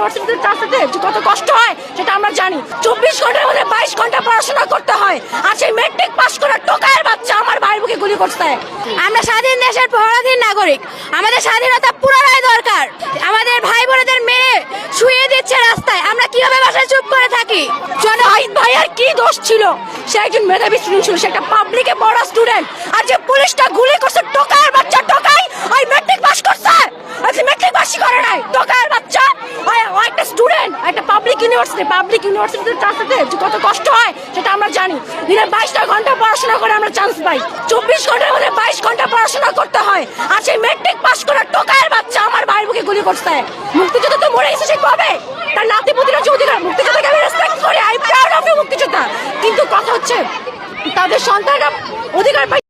ইউনিভার্সিটিতে চান্সতে কত কষ্ট হয় সেটা আমরা জানি। 24 ঘন্টার মধ্যে 22 ঘন্টা পড়াশোনা করতে হয়, আর সেই মেট্রিক পাস করা টোকায়ের বাচ্চা আমার ভাইয়ের বুকে গুলি করছে। আমরা স্বাধীন দেশের পরাধীন নাগরিক, আমাদের স্বাধীনতা পুনরায় দরকার। আমাদের ভাই বোনেদের মেরে শুয়ে দিচ্ছে রাস্তায়, আমরা কিভাবে বাসায় চুপ করে থাকি? ভাইয়ার কি দোষ ছিল? সে একজন মেধাবী স্টুডেন্ট ছিল, সে একটা পাবলিকে পড়া স্টুডেন্ট, আর যে পুলিশটা গুলি করছে টোকায়ের বাচ্চা, টোকাই ওই মেট্রিক পাস করছে, আর মেট্রিক পাসই করে নাই টোকায়ের বাচ্চা। একটা স্টুডেন্ট একটা পাবলিক ইউনিভার্সিটিতে চান্সতে কত কষ্ট হয় সেটা আমরা জানি। দিনে 22টা ঘন্টা পড়াশোনা করে আমরা চান্স পাই, 24 ঘন্টার মধ্যে 22 ঘন্টা পড়াশোনা করতে হয়, আর সেই মেট্রিক পাস করা টোকায়ের বাচ্চা আমার ভাইয়ের বুকে গুলি করছে। মুক্তিযোদ্ধা তো মরে গেছে, সে কবে? তার নাতিপুতিরা যে অধিকার, মুক্তিযোদ্ধাকে আমি রেসপেক্ট করি, আই প্রাউড অফ মুক্তিযোদ্ধা, কিন্তু কথা হচ্ছে তাদের সন্তানরা অধিকার পাই।